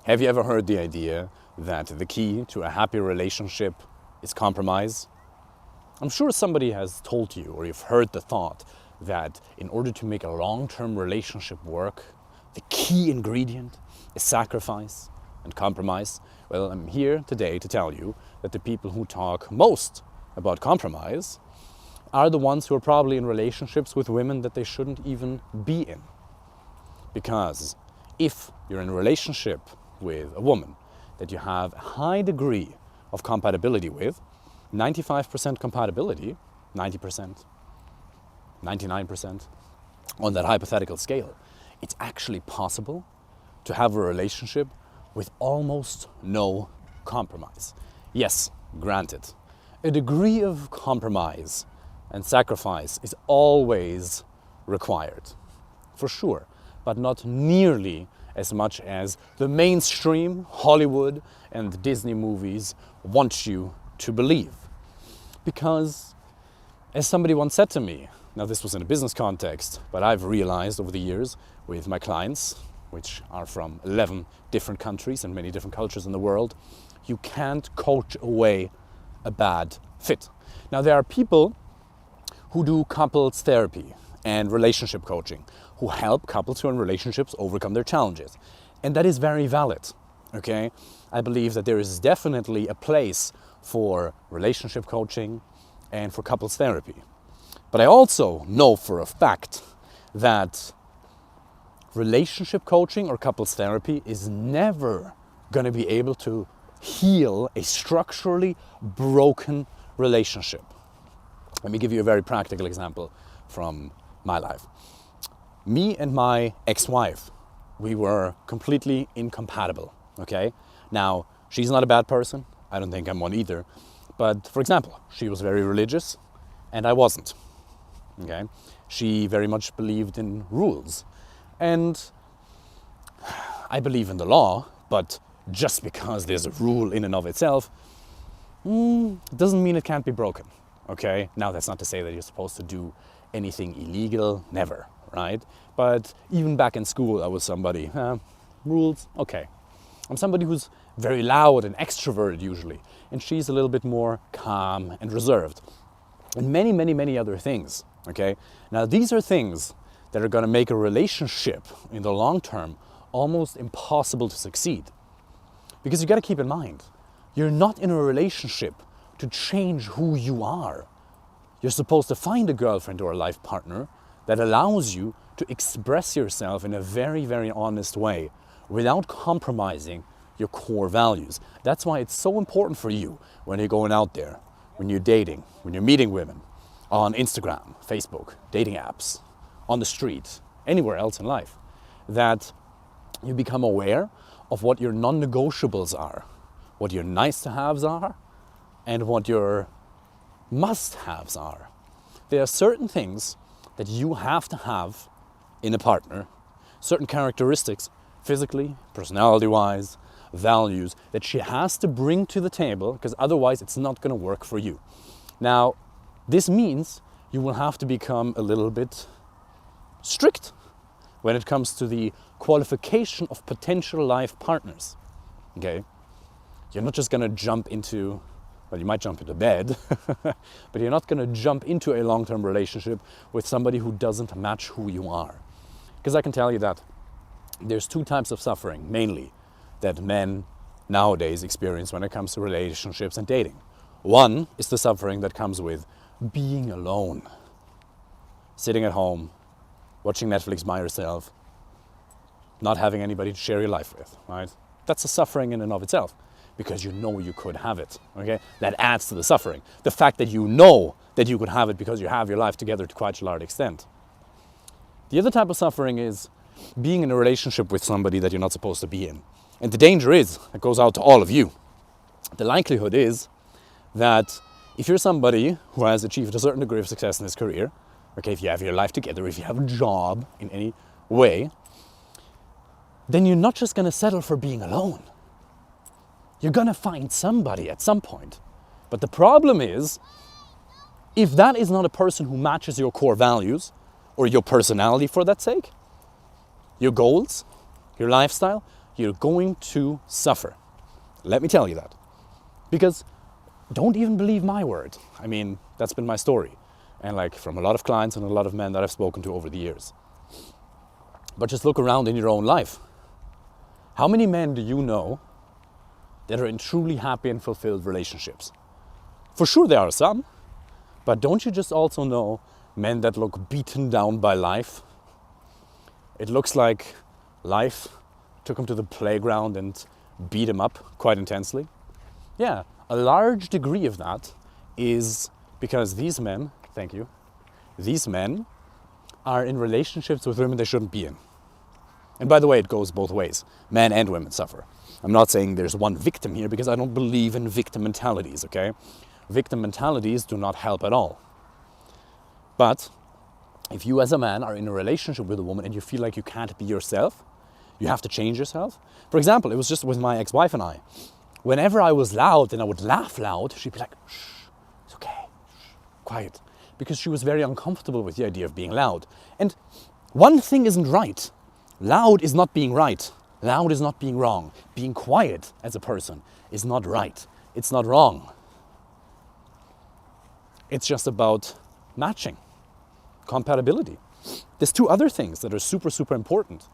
Have you ever heard the idea that the key to a happy relationship is compromise? I'm sure somebody has told you, or you've heard the thought, that in order to make a long-term relationship work, the key ingredient is sacrifice and compromise. Well, I'm here today to tell you that the people who talk most about compromise are the ones who are probably in relationships with women that they shouldn't even be in. Because if you're in a relationship with a woman that you have a high degree of compatibility with, 95% compatibility, 90%, 99% on that hypothetical scale, it's actually possible to have a relationship with almost no compromise. Yes, granted, a degree of compromise and sacrifice is always required, for sure, but not nearly as much as the mainstream Hollywood and Disney movies want you to believe. Because, as somebody once said to me, now this was in a business context, but I've realized over the years with my clients, which are from 11 different countries and many different cultures in the world, you can't coach away a bad fit. Now there are people who do couples therapy and relationship coaching, who help couples who are in relationships overcome their challenges. And that is very valid, okay? I believe that there is definitely a place for relationship coaching and for couples therapy. But I also know for a fact that relationship coaching or couples therapy is never going to be able to heal a structurally broken relationship. Let me give you a very practical example from my life. Me and my ex-wife, we were completely incompatible, okay? Now, she's not a bad person. I don't think I'm one either. But for example, she was very religious and I wasn't, okay? She very much believed in rules. And I believe in the law, but just because there's a rule in and of itself, doesn't mean it can't be broken, okay? Now, that's not to say that you're supposed to do anything illegal, never, right? But even back in school, I was somebody, rules, okay. I'm somebody who's very loud and extroverted usually, and she's a little bit more calm and reserved. And many, many, many other things, okay? Now, these are things that are going to make a relationship in the long term almost impossible to succeed. Because you got to keep in mind, you're not in a relationship to change who you are. You're supposed to find a girlfriend or a life partner that allows you to express yourself in a very, very honest way without compromising your core values. That's why it's so important for you when you're going out there, when you're dating, when you're meeting women on Instagram, Facebook, dating apps, on the street, anywhere else in life, that you become aware of what your non-negotiables are, what your nice-to-haves are, and what your must-haves are. There are certain things that you have to have in a partner, certain characteristics, physically, personality-wise, values, that she has to bring to the table, because otherwise it's not going to work for you. Now, this means you will have to become a little bit strict when it comes to the qualification of potential life partners, okay? You're not just going to jump into, well, you might jump into bed, but you're not going to jump into a long-term relationship with somebody who doesn't match who you are. Because I can tell you that there's two types of suffering, mainly, that men nowadays experience when it comes to relationships and dating. One is the suffering that comes with being alone, sitting at home, watching Netflix by yourself, not having anybody to share your life with, right? That's a suffering in and of itself, because you know you could have it, okay? That adds to the suffering. The fact that you know that you could have it because you have your life together to quite a large extent. The other type of suffering is being in a relationship with somebody that you're not supposed to be in. And the danger is, it goes out to all of you. The likelihood is that if you're somebody who has achieved a certain degree of success in his career, okay, if you have your life together, if you have a job in any way, then you're not just going to settle for being alone. You're going to find somebody at some point. But the problem is, if that is not a person who matches your core values, or your personality for that sake, your goals, your lifestyle, you're going to suffer. Let me tell you that. Because don't even believe my word. I mean, that's been my story. And like from a lot of clients and a lot of men that I've spoken to over the years. But just look around in your own life. How many men do you know that are in truly happy and fulfilled relationships? For sure there are some, but don't you just also know men that look beaten down by life? It looks like life took them to the playground and beat them up quite intensely. Yeah, a large degree of that is because these men, thank you, these men are in relationships with women they shouldn't be in. And by the way, it goes both ways. Men and women suffer. I'm not saying there's one victim here because I don't believe in victim mentalities, okay? Victim mentalities do not help at all. But if you as a man are in a relationship with a woman and you feel like you can't be yourself, you have to change yourself. For example, it was just with my ex-wife and I. Whenever I was loud and I would laugh loud, she'd be like, shh, it's okay, shh, quiet. Because she was very uncomfortable with the idea of being loud. And one thing isn't right. Loud is not being right. Loud is not being wrong. Being quiet as a person is not right. It's not wrong. It's just about matching, compatibility. There's two other things that are super, super important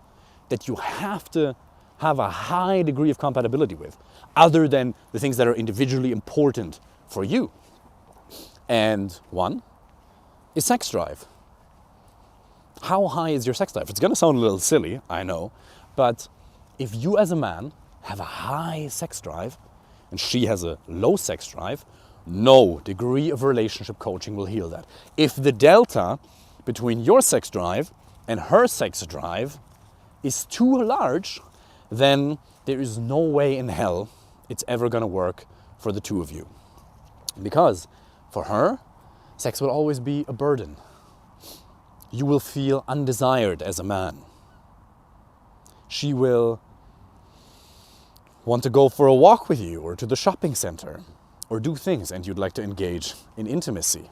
that you have to have a high degree of compatibility with, other than the things that are individually important for you. And one is sex drive. How high is your sex drive? It's going to sound a little silly, I know, but if you as a man have a high sex drive and she has a low sex drive, no degree of relationship coaching will heal that. If the delta between your sex drive and her sex drive is too large, then there is no way in hell it's ever going to work for the two of you. Because for her, sex will always be a burden. You will feel undesired as a man. She will want to go for a walk with you or to the shopping center or do things, and you'd like to engage in intimacy.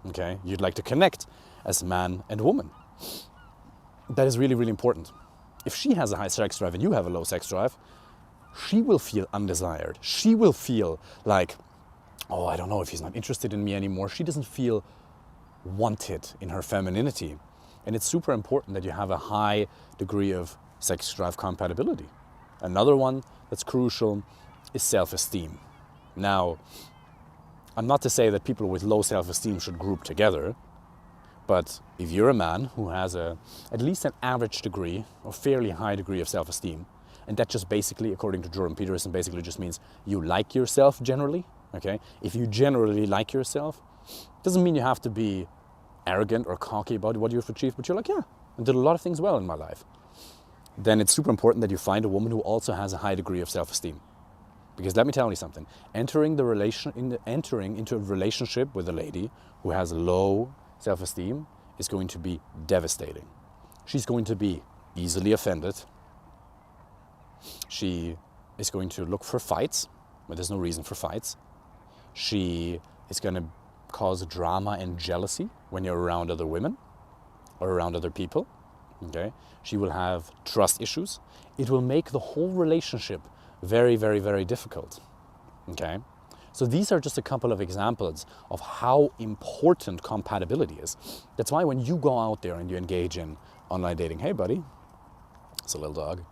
Okay? You'd like to connect as man and woman. That is really, really important. If she has a high sex drive and you have a low sex drive, she will feel undesired. She will feel like, oh, I don't know if he's not interested in me anymore. She doesn't feel wanted in her femininity. And it's super important that you have a high degree of sex drive compatibility. Another one that's crucial is self-esteem. Now, I'm not to say that people with low self-esteem should group together, but if you're a man who has at least an average degree or fairly high degree of self-esteem, and that just basically, according to Jordan Peterson, basically just means you like yourself generally, okay? If you generally like yourself, doesn't mean you have to be arrogant or cocky about what you've achieved, but you're like, yeah, I did a lot of things well in my life. Then it's super important that you find a woman who also has a high degree of self-esteem. Because let me tell you something, entering into a relationship with a lady who has low self-esteem is going to be devastating. She's going to be easily offended. She is going to look for fights when there's no reason for fights. She is going to cause drama and jealousy when you're around other women or around other people. Okay? She will have trust issues. It will make the whole relationship very, very, very difficult. Okay? So these are just a couple of examples of how important compatibility is. That's why when you go out there and you engage in online dating, hey buddy, it's a little dog.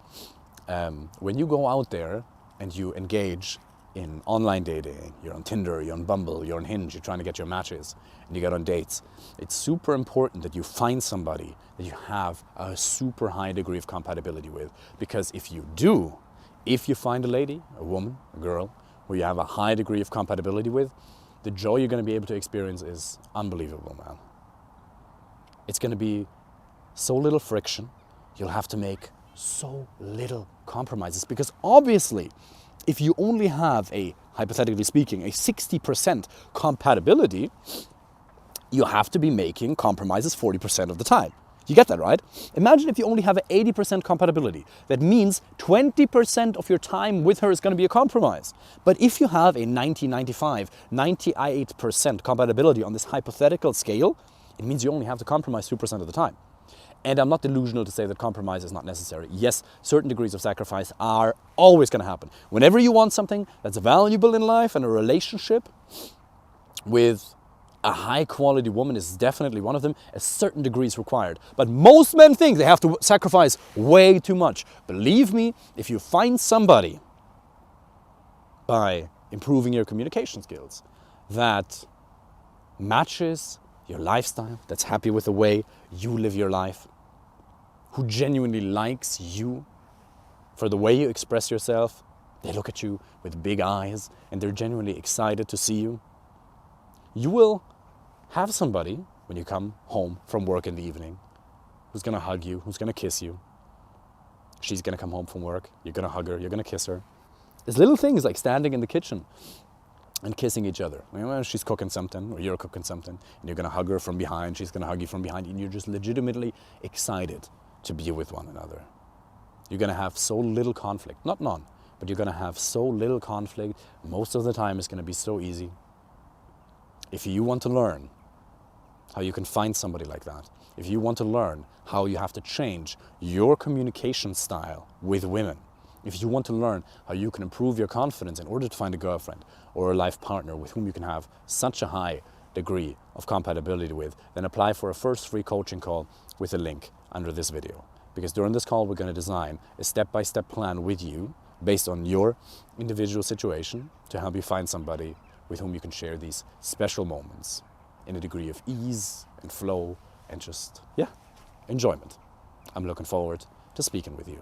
When you go out there and you engage in online dating, you're on Tinder, you're on Bumble, you're on Hinge, you're trying to get your matches, and you get on dates, it's super important that you find somebody that you have a super high degree of compatibility with. Because if you do, if you find a lady, a woman, a girl, who you have a high degree of compatibility with, the joy you're going to be able to experience is unbelievable, man. It's going to be so little friction. You'll have to make so little compromises, because obviously, if you only have hypothetically speaking, a 60% compatibility, you have to be making compromises 40% of the time. You get that, right? Imagine if you only have an 80% compatibility. That means 20% of your time with her is going to be a compromise. But if you have a 90, 95, 98% compatibility on this hypothetical scale, it means you only have to compromise 2% of the time. And I'm not delusional to say that compromise is not necessary. Yes, certain degrees of sacrifice are always going to happen. Whenever you want something that's valuable in life, and a relationship with a high quality woman is definitely one of them, a certain degree is required. But most men think they have to sacrifice way too much. Believe me, if you find somebody by improving your communication skills that matches your lifestyle, that's happy with the way you live your life, who genuinely likes you for the way you express yourself, they look at you with big eyes and they're genuinely excited to see you, you will have somebody when you come home from work in the evening who's gonna hug you, who's gonna kiss you. She's gonna come home from work, you're gonna hug her, you're gonna kiss her. There's little things like standing in the kitchen and kissing each other. You know, she's cooking something or you're cooking something and you're gonna hug her from behind, she's gonna hug you from behind, and you're just legitimately excited to be with one another. You're gonna have so little conflict, not none, but you're gonna have so little conflict. Most of the time it's gonna be so easy. If you want to learn how you can find somebody like that, if you want to learn how you have to change your communication style with women, if you want to learn how you can improve your confidence in order to find a girlfriend or a life partner with whom you can have such a high degree of compatibility with, then apply for a first free coaching call with a link under this video. Because during this call, we're going to design a step-by-step plan with you based on your individual situation to help you find somebody with whom you can share these special moments in a degree of ease and flow and just, enjoyment. I'm looking forward to speaking with you.